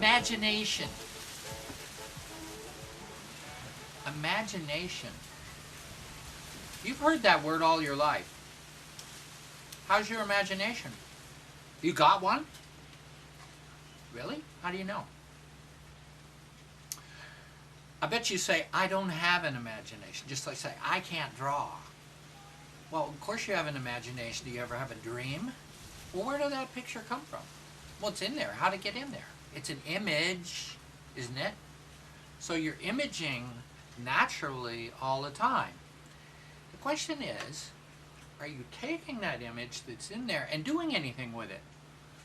Imagination. Imagination. You've heard that word all your life. How's your imagination? You got one? Really? How do you know? I bet you say, I don't have an imagination. Just like say, I can't draw. Well, of course you have an imagination. Do you ever have a dream? Well, where did that picture come from? Well, it's in there. How did it get in there? It's an image, isn't it? So you're imaging naturally all the time. The question is, are you taking that image that's in there and doing anything with it?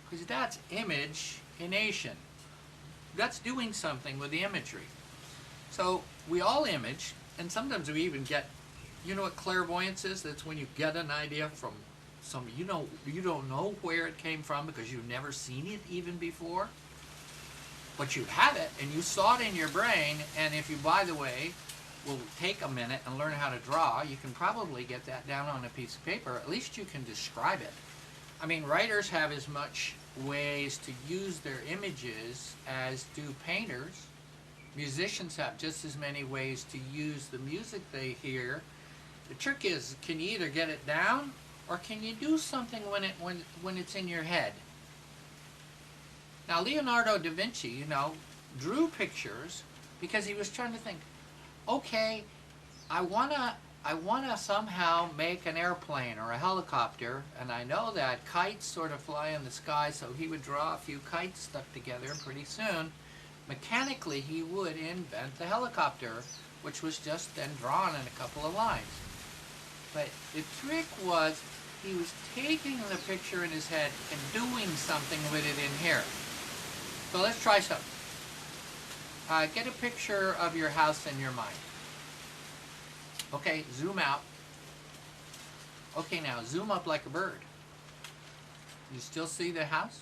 Because that's imagination. That's doing something with the imagery. So we all image, and sometimes we even get, you know what clairvoyance is? That's when you get an idea from some, you don't know where it came from because you've never seen it even before. But you have it, and you saw it in your brain, and if you, by the way, will take a minute and learn how to draw, you can probably get that down on a piece of paper. At least you can describe it. I mean, writers have as much ways to use their images as do painters. Musicians have just as many ways to use the music they hear. The trick is, can you either get it down, or can you do something when it's in your head? Now, Leonardo da Vinci, drew pictures because he was trying to think, okay, I wanna somehow make an airplane or a helicopter, and I know that kites sort of fly in the sky, so he would draw a few kites stuck together, and pretty soon, mechanically, he would invent the helicopter, which was just then drawn in a couple of lines. But the trick was, he was taking the picture in his head and doing something with it in here. So let's try something. Get a picture of your house in your mind. Okay, zoom out. Okay, now zoom up like a bird. You still see the house?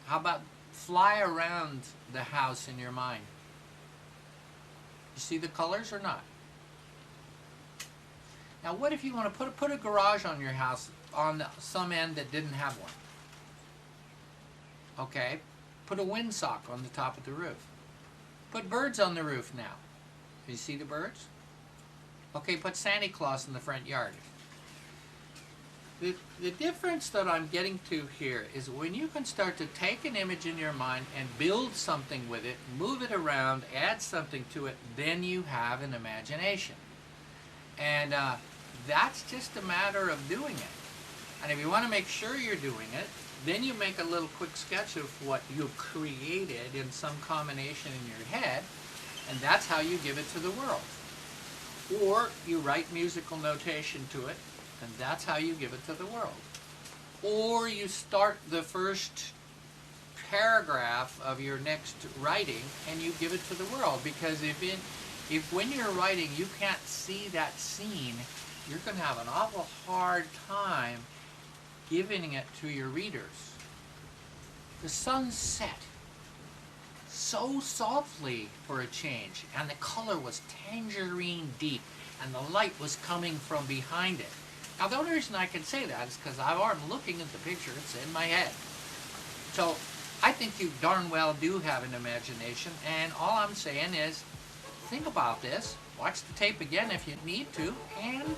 How about fly around the house in your mind? You see the colors or not? Now what if you want to put a garage on your house on some end that didn't have one? Okay, put a windsock on the top of the roof. Put birds on the roof now. You see the birds? Okay, put Santa Claus in the front yard. The difference that I'm getting to here is when you can start to take an image in your mind and build something with it, move it around, add something to it, then you have an imagination. And that's just a matter of doing it. And if you want to make sure you're doing it, then you make a little quick sketch of what you've created in some combination in your head, and that's how you give it to the world. Or you write musical notation to it, and that's how you give it to the world. Or you start the first paragraph of your next writing and you give it to the world, because if when you're writing you can't see that scene, you're going to have an awful hard time giving it to your readers. The sun set so softly for a change, and the color was tangerine deep, and the light was coming from behind it. Now the only reason I can say that is because I'm looking at the picture, it's in my head. So I think you darn well do have an imagination, and all I'm saying is think about this, watch the tape again if you need to, and